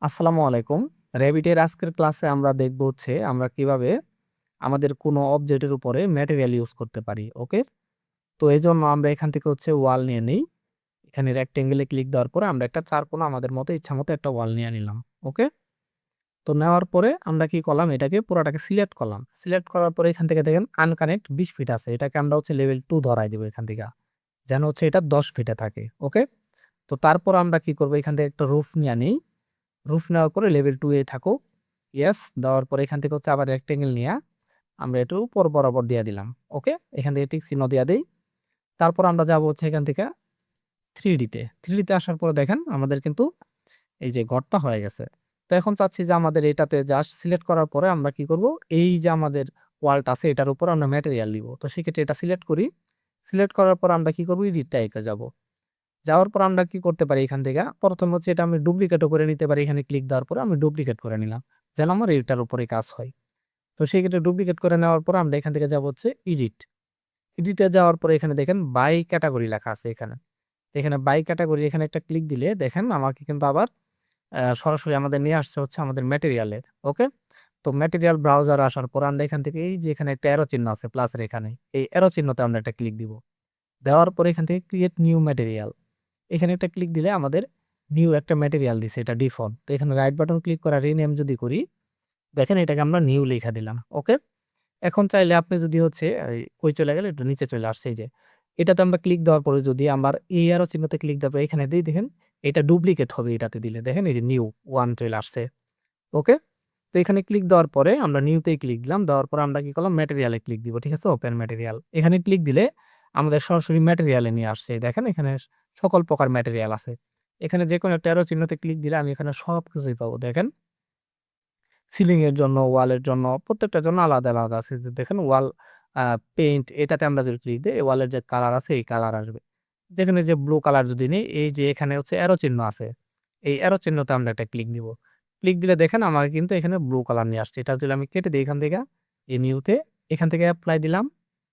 আসসালামু আলাইকুম। র‍্যাবিটের আজকের ক্লাসে আমরা দেখব আমরা কিভাবে আমাদের কোনো অবজেক্টের উপরে ম্যাটেরিয়াল ইউজ করতে পারি। ওকে? তো এজন্য আমরা এখান থেকে ওয়াল নিয়ে নেই। এখানে রেক্টেঙ্গেলে ক্লিক দেওয়ার পরে আমরা একটা চারকোনা আমাদের মতো ইচ্ছামতো একটা ওয়াল নিয়ে নিলাম। ওকে? তো নেওয়ার পরে আমরা কি করলাম এটাকে পুরাটাকে সিলেক্ট করলাম। সিলেক্ট করার পরে এখান থেকে দেখেন আনকানেক্ট ২০ ফিট আছে। এটাকে আমরা লেভেল 2 ধরায় দিব এখান থেকে। যেন এটা ১০ ফিটে থাকে। ওকে? তো তারপর আমরা কি করব এখান থেকে একটা রুফ নিয়ে নেই। রুফ নেওয়ার পরে লেভেল 2 এ থাকুক। ইয়েস দেওয়ার পরে এখান থেকে আবার রেক্টেঙ্গেল নিয়া আমরা একটু উপর বরাবর দিয়ে দিলাম। ওকে? এখান থেকে টিক চিহ্ন দিয়া দেই। তারপর আমরা যাব এখান থেকে 3D তে। 3D তে আসার পরে দেখেন আমাদের কিন্তু এই যে ঘরটা হয়ে গেছে। তো এখন চাচ্ছি যে আমাদের এটাতে জাস্ট সিলেক্ট করার পরে আমরা কি করব এই যে আমাদের ওয়ালটা আছে এটার উপর আমরা ম্যাটেরিয়াল দিব। তো সেক্ষেত্রে এটা সিলেক্ট করি। সিলেক্ট করার পর আমরা কি করব এডিট টাইপে যাব। যাওয়ার পর আমরা কি করতে পারি এখান থেকে প্রথম এটা আমি ডুপ্লিকেটও করে নিতে পারি। এখানে ক্লিক দেওয়ার পরে আমি ডুপ্লিকেট করে নিলাম। যেন আমার এটার উপরে কাজ হয়। তো সেই ক্ষেত্রে ডুপ্লিকেট করে নেওয়ার পর আমরা এখান থেকে যাব এডিট। এডিটে যাওয়ার পরে এখানে দেখেন বাই ক্যাটেগরি লেখা আছে এখানে। এখানে বাই ক্যাটেগরি এখানে একটা ক্লিক দিলে দেখেন আমাকে কিন্তু আবার সরাসরি আমাদের নিয়ে আসছে আমাদের ম্যাটেরিয়ালের। ওকে? তো ম্যাটেরিয়াল ব্রাউজার আসার পর আমরা এখান থেকে এই যে এখানে একটা অ্যারো চিহ্ন আছে প্লাসের এখানে। এই অ্যারো চিহ্নতে আমরা একটা ক্লিক দিব। দেওয়ার পরে এখান থেকে ক্রিয়েট নিউ ম্যাটেরিয়াল। এখানে একটা ক্লিক দিলে আমাদের নিউ একটা ম্যাটেরিয়াল দিছে এটা ডিফল্ট। তো এখানে রাইট বাটন ক্লিক করে রিনেম যদি করি, দেখেন এটাকে আমরা নিউ লিখা দিলাম। ওকে? এখন চাইলে আপনি যদি কই চলে গেল একটু নিচে চলে আসছে এই যে। এটাতে আমরা ক্লিক দেওয়ার পরে যদি আমার এই অ্যারো চিহ্নতে ক্লিক দেওয়ার পরে এখানে দেই দেখেন এটা ডুপ্লিকেট হবে এটাতে দিলে। দেখেন এই যে নিউ 1 চলে আসছে। ওকে? তো এখানে ক্লিক দেওয়ার পরে আমরা নিউতেই ক্লিক দিলাম। দেওয়ার পরে আমরা কি করলাম ম্যাটেরিয়াল এ ক্লিক দিব। ঠিক আছে? Open material. এখানে ক্লিক দিলে আমাদের সরাসরি ম্যাটেরিয়াল এ নিয়ে আসছে। দেখেন এখানে সকল প্রকার ম্যাটেরিয়াল আছে। এখানে যেকোনো একটা অ্যারো চিহ্নতে ক্লিক দিলে আমি এখানে সবকিছুই পাবো। দেখেন সিলিং এর জন্য, ওয়ালের জন্য প্রত্যেকটার জন্য আলাদা, আলাদা আছে। যে দেখেন ওয়াল আ পেইন্ট এটাতে আমরা যদি ক্লিক দেই ওয়ালের যে কালার আছে এই কালার আসবে। দেখেন এই যে ব্লু কালার যদি নেই এই যে এখানে অ্যারো চিহ্ন আছে। এই অ্যারো চিহ্নতে আমরা একটা ক্লিক দিব। ক্লিক দিলে দেখেন আমাকে কিন্তু এখানে ব্লু কালার নিয়ে আসছে। এটা যদি আমি কেটে দেই এখান থেকে এই নিউতে এখান থেকে এপ্লাই দিলাম।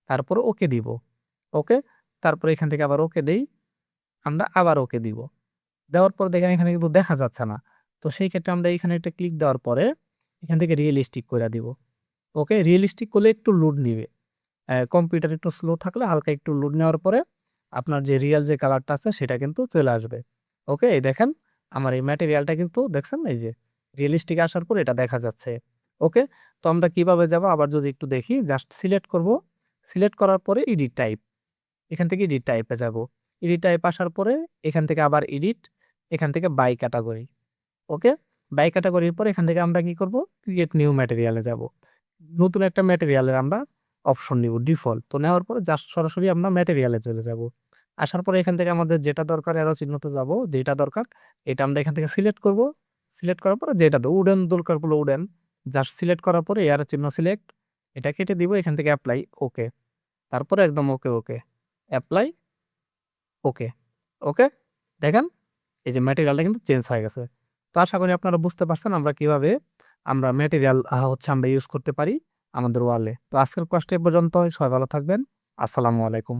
তারপরে ওকে দিব। ওকে? তারপরে এখান থেকে আবার ওকে দেই। আমরা আবার ওকে দিব। দেওয়ার পর দেখেন এখানে কিন্তু দেখা যাচ্ছে না। তো সেই ক্ষেত্রে আমরা এখানে একটা ক্লিক দেওয়ার পরে এখান থেকে রিয়ালিস্টিক কইরা দিব। ওকে? রিয়ালিস্টিক করলে একটু লোড নিবে। কম্পিউটার একটু স্লো থাকলে হালকা একটু লোড নেওয়ার পরে আপনার যে রিয়াল যে কালারটা আছে সেটা কিন্তু চলে আসবে। ওকে? এই দেখেন আমার এই ম্যাটেরিয়ালটা কিন্তু দেখছেন এই যে রিয়ালিস্টিক আসার পর এটা দেখা যাচ্ছে। ওকে? তো আমরা কিভাবে যাব আবার যদি একটু দেখি জাস্ট সিলেক্ট করব। সিলেক্ট করার পরে এডিট টাইপ। এখান থেকে এডিট টাইপে যাব। এডিট টাইপ আসার পরে এখান থেকে আবার এডিট, এখান থেকে বাই ক্যাটেগরি। ওকে? বাই ক্যাটেগরির পরে এখান থেকে আমরা কি করব? ক্রিয়েট নিউ ম্যাটেরিয়াল এ যাব। নতুন একটা ম্যাটেরিয়ালের আমরা অপশন নিব ডিফল্ট। তো নেওয়ার পরে জাস্ট সরাসরি আমরা ম্যাটেরিয়াল এ চলে যাব। আসার পরে এখান থেকে আমাদের যেটা দরকার অ্যারো চিহ্নতে যাব, যেটা দরকার এটা আমরা এখান থেকে সিলেক্ট করব। সিলেক্ট করার পরে যেটা উডেন দরকার পড়লে উডেন। জাস্ট সিলেক্ট করার পরে অ্যারো চিহ্ন সিলেক্ট। এটা কেটে দিব এখান থেকে এপ্লাই ওকে। তারপরে একদম ওকে, ওকে। এপ্লাই ওকে। ওকে? দেখেন এই যে ম্যাটেরিয়ালটা কিন্তু চেঞ্জ হয়ে গেছে। তো আশা করি আপনারা বুঝতে পারছেন আমরা কিভাবে আমরা ম্যাটেরিয়াল আমরা ইউজ করতে পারি আমাদের ওয়ালে। তো আজকের ক্লাসটা এ পর্যন্তই। সবাই ভালো থাকবেন। আসসালামু আলাইকুম।